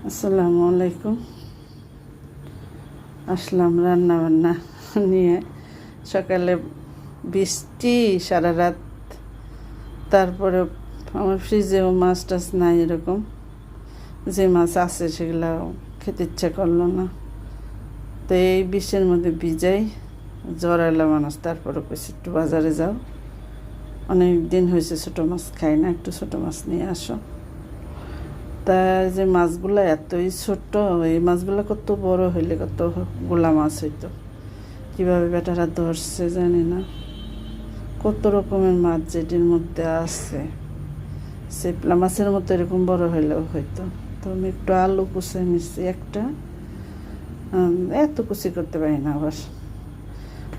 আসসালামু আলাইকুম। আসলাম রান্না বান্না নিয়ে। সকালে বৃষ্টি সারা রাত, তারপরে আমার ফ্রিজেও মাছ টাছ নাই, এরকম যে মাছ আছে সেগুলো খেতে ইচ্ছা করলো না। তো এই বৃষ্টির মধ্যে ভিজাই জ্বর এলো মানুষ, তারপরে কইছি একটু বাজারে যাও, অনেক দিন হয়েছে ছোটো মাছ খাই না, একটু ছোটো মাছ নিয়ে আসো। তা যে মাছগুলো এতই ছোট, এই মাছগুলো কত বড় হইলে কতগুলা মাছ হইতো, কীভাবে বেটারা ধরছে জানি না। কত রকমের মাছ যেটির মধ্যে আছে, সেপলা মাছের মতো এরকম বড় হইলেও হইতো। তো আমি একটু আলু কুচে নিচ্ছি একটা, এত কুচি করতে পারি না আবার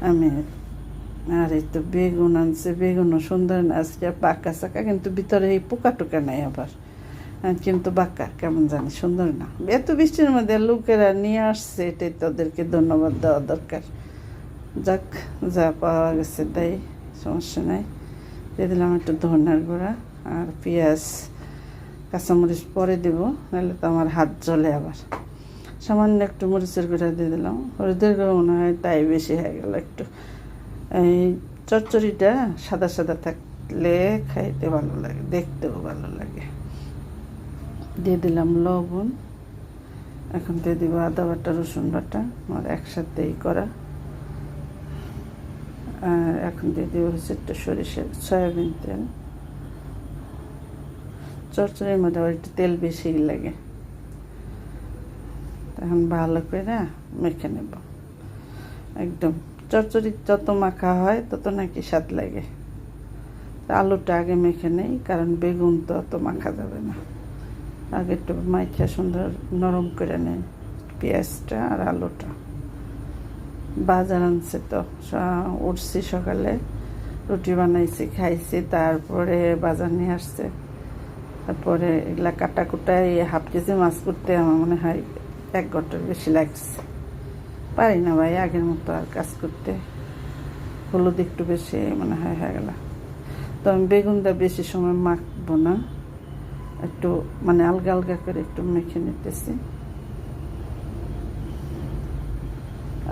আমি। আর এই তো বেগুন আনছে, বেগুনও সুন্দর না আজকে, পাকা চাকা, কিন্তু ভিতরে এই পোকা টোকা নাই আবার, কিন্তু বাঁকা কেমন জানি, সুন্দর না। এত বৃষ্টির মধ্যে লোকেরা নিয়ে আসছে, এটাই তাদেরকে ধন্যবাদ দেওয়া দরকার। যাক, যা পাওয়া গেছে তাই, সমস্যা নাই। দিয়ে দিলাম একটু ধনিয়ার গুঁড়া আর পেঁয়াজ, কাঁচামরিচ পরে দেবো, নাহলে তো আমার হাত জ্বলে। আবার সামান্য একটু মরিচের গুঁড়া দিয়ে দিলাম, হলুদের গুঁড়ো মনে হয় তাই বেশি হয়ে গেল একটু। এই চচ্চড়িটা সাদা সাদা থাকলে খাইতে ভালো লাগে, দেখতেও ভালো লাগে। দিয়ে দিলাম লবণ, এখন দিয়ে দিব আদা বাটা, রসুন বাটা, আমার একসাথেই করা। আর এখন দিয়ে দিব হচ্ছে একটু সয়াবিন তেল। চচ্চড়ির মধ্যে আবার একটু তেল বেশি লাগে। এখন ভালো করে মেখে নেব একদম। চচ্চড়ি যত মাখা হয় তত নাকি স্বাদ লাগে। আলুটা আগে মেখে নেই, কারণ বেগুন তো অত মাখা যাবে না। আগে একটু মাইখা সুন্দর নরম করে নেই পেঁয়াজটা আর আলুটা। বাজার আনছে তো, উঠছি সকালে, রুটি বানাইছি, খাইছি, তারপরে বাজার নিয়ে আসছে। তারপরে এগুলা কাটাকুটাই, হাফ কেজি মাছ করতে আমার মনে হয় 1 ঘন্টার বেশি লাগছে। পারি না ভাই আগের মতো আর কাজ করতে, হলুদ একটু বেশি মনে হয় হয়ে গেল। তো আমি বেগুনটা বেশি সময় মাখবো না, একটু মানে আলগা আলগা করে একটু মেখে নিতেছি।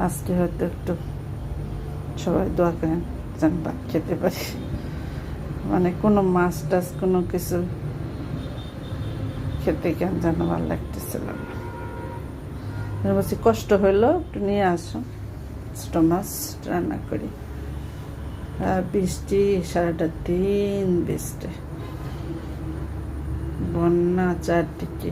আজকে হয়তো একটু সবাই দোয়া করেন যেন ভাত খেতে পারি, মানে কোনো মাছ টাছ কোনো কিছু খেতে কেন যেন ভালো লাগতেছিল না। বলছি কষ্ট হইলো, একটু নিয়ে আসো, ছোটো মাছ রান্না করি। আর বৃষ্টি সারাটা দিন, বৃষ্টি, বন্যা চারদিকে।